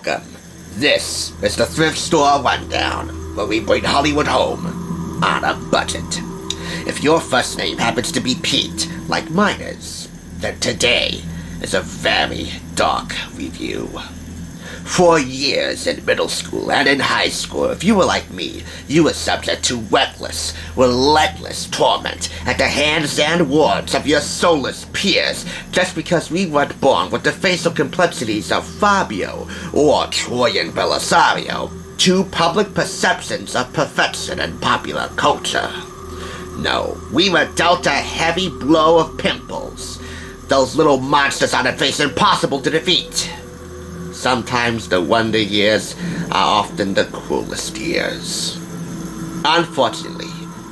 Welcome. This is the Thrift Store Rundown, where we bring Hollywood home on a budget. If your first name happens to be Pete, like mine is, then today is a very dark review. For years in middle school and in high school, if you were like me, you were subject to reckless, relentless torment at the hands and words of your soulless peers just because we weren't born with the facial complexities of Fabio or Troyan Belisario, two public perceptions of perfection in popular culture. No, we were dealt a heavy blow of pimples, those little monsters on a face impossible to defeat. Sometimes the wonder years are often the cruelest years. Unfortunately,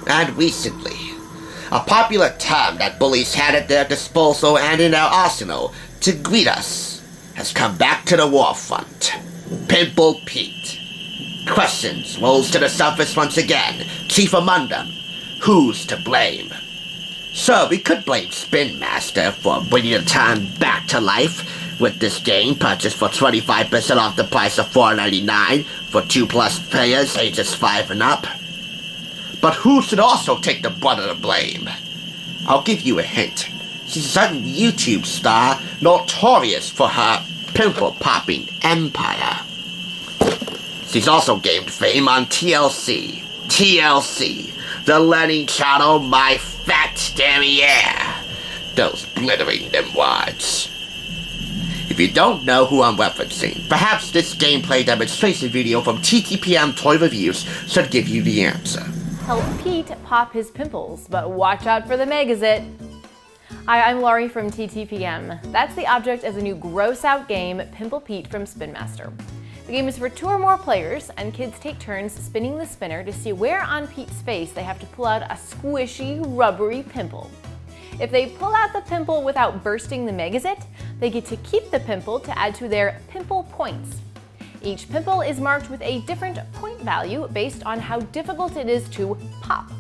and recently, a popular term that bullies had at their disposal and in their arsenal to greet us has come back to the forefront. Pimple Pete. Questions rose to the surface once again, chief among them, who's to blame? Sure, we could blame Spin Master for bringing the term back to life, with this game purchased for 25% off the price of $4.99 for 2+ players ages 5 and up. But who should also take the brunt of the blame? I'll give you a hint. She's a certain YouTube star notorious for her pimple-popping empire. She's also gained fame on TLC, the learning channel My Fat Derriere. Those glittering them words. If you don't know who I'm referencing, perhaps this gameplay demonstration video from TTPM Toy Reviews should give you the answer. Help Pete pop his pimples, but watch out for the megazit. Hi, I'm Laurie from TTPM. That's the object of the new gross-out game, Pimple Pete from Spin Master. The game is for 2 or more players, and kids take turns spinning the spinner to see where on Pete's face they have to pull out a squishy, rubbery pimple. If they pull out the pimple without bursting the megazit, they get to keep the pimple to add to their pimple points. Each pimple is marked with a different point value based on how difficult it is to pop.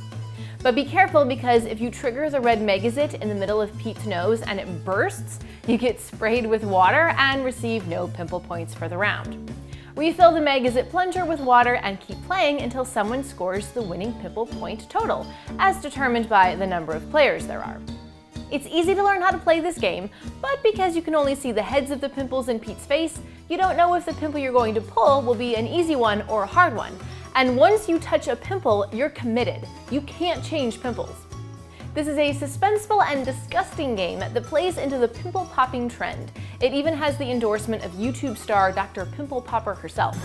But be careful, because if you trigger the red megazit in the middle of Pete's nose and it bursts, you get sprayed with water and receive no pimple points for the round. Refill the megazit plunger with water and keep playing until someone scores the winning pimple point total, as determined by the number of players there are. It's easy to learn how to play this game, but because you can only see the heads of the pimples in Pete's face, you don't know if the pimple you're going to pull will be an easy one or a hard one. And once you touch a pimple, you're committed. You can't change pimples. This is a suspenseful and disgusting game that plays into the pimple popping trend. It even has the endorsement of YouTube star Dr. Pimple Popper herself.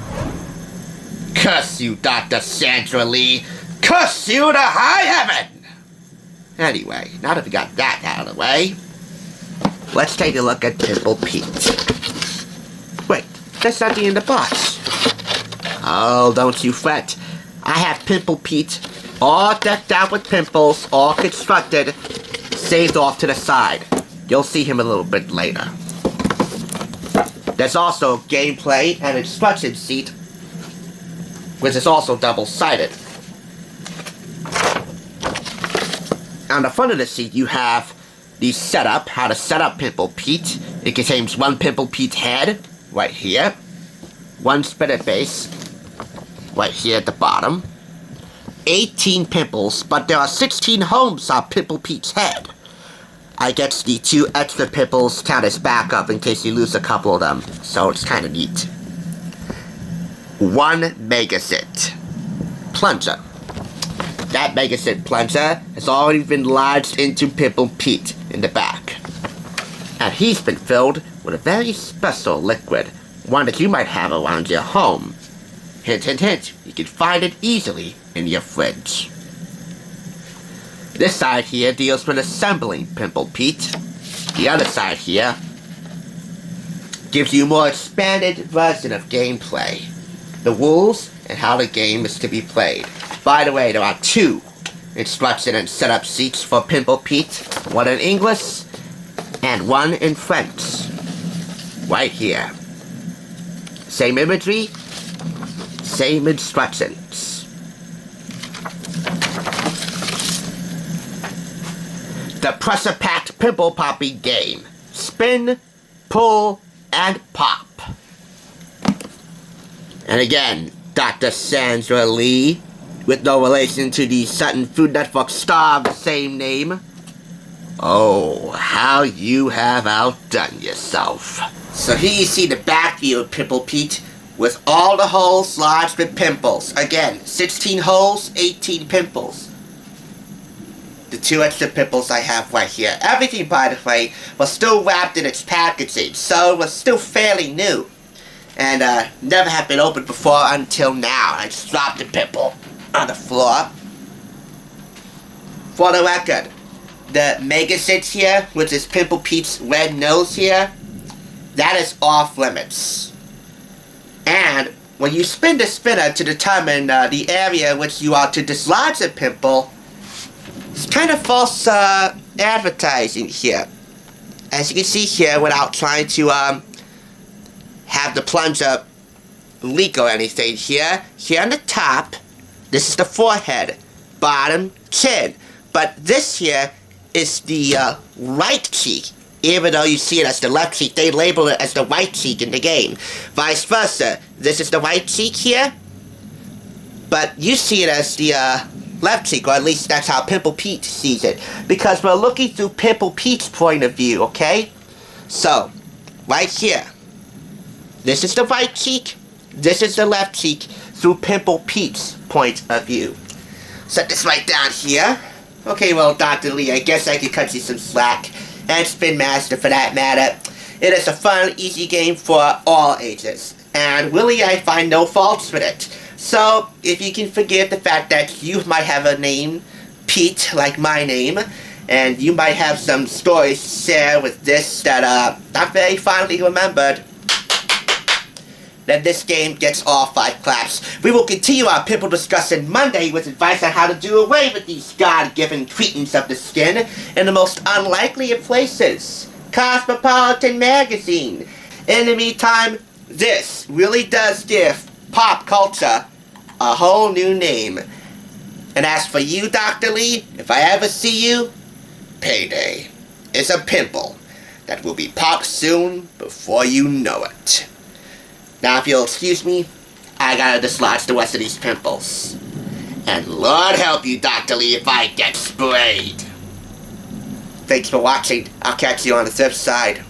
Curse you, Dr. Sandra Lee! Curse you to high heaven! Anyway, now that we got that out of the way, let's take a look at Pimple Pete. Wait, that's not the end of the box. Oh, don't you fret. I have Pimple Pete all decked out with pimples, all constructed, saved off to the side. You'll see him a little bit later. There's also gameplay and instruction sheet, which is also double-sided. On the front of the sheet, you have the setup, how to set up Pimple Pete. It contains 1 Pimple Pete head, right here. 1 spinner base, right here at the bottom. 18 pimples, but there are 16 homes on Pimple Pete's head. I guess the 2 extra pimples count as backup in case you lose a couple of them, so it's kind of neat. 1 megazit plunger. That megazit plunger has already been lodged into Pimple Pete in the back. And he's been filled with a very special liquid, one that you might have around your home. Hint, hint, hint, you can find it easily in your fridge. This side here deals with assembling Pimple Pete. The other side here gives you a more expanded version of gameplay. The rules and how the game is to be played. By the way, there are 2 instruction and setup sheets for Pimple Pete. 1 in English and 1 in French. Right here. Same imagery, same instructions. The pressure-packed pimple-popping game. Spin, pull, and pop. And again, Dr. Sandra Lee, with no relation to the Sutton Food Network star of the same name. Oh, how you have outdone yourself. So here you see the back view of Pimple Pete, with all the holes lodged with pimples. Again, 16 holes, 18 pimples. The 2 extra pimples I have right here. Everything, by the way, was still wrapped in its packaging, so it was still fairly new. And never had been opened before until now. I just dropped the pimple on the floor. For the record, the magazine here, which is Pimple Pete's red nose here, that is off limits. And when you spin the spinner to determine the area which you are to dislodge a pimple, it's kind of false advertising here. As you can see here, without trying to have the plunger leak or anything here on the top, this is the forehead, bottom, chin. But this here is the right cheek. Even though you see it as the left cheek, they label it as the right cheek in the game. Vice versa. This is the right cheek here, but you see it as the left cheek, or at least that's how Pimple Pete sees it. Because we're looking through Pimple Pete's point of view, okay? So, right here. This is the right cheek, this is the left cheek, through Pimple Pete's point of view. Set this right down here. Okay, well, Dr. Lee, I guess I could cut you some slack. And Spin Master for that matter. It is a fun, easy game for all ages. And really, I find no faults with it. So, if you can forgive the fact that you might have a name, Pete, like my name, and you might have some stories to share with this that are not very fondly remembered, then this game gets all 5 claps. We will continue our pimple discussion Monday with advice on how to do away with these God-given cretins of the skin in the most unlikely of places. Cosmopolitan Magazine. In the meantime, this really does give pop culture a whole new name. And as for you, Dr. Lee, if I ever see you, payday is a pimple that will be popped soon before you know it. Now, if you'll excuse me, I gotta dislodge the rest of these pimples. And Lord help you, Dr. Lee, if I get sprayed. Thanks for watching. I'll catch you on the thrift side.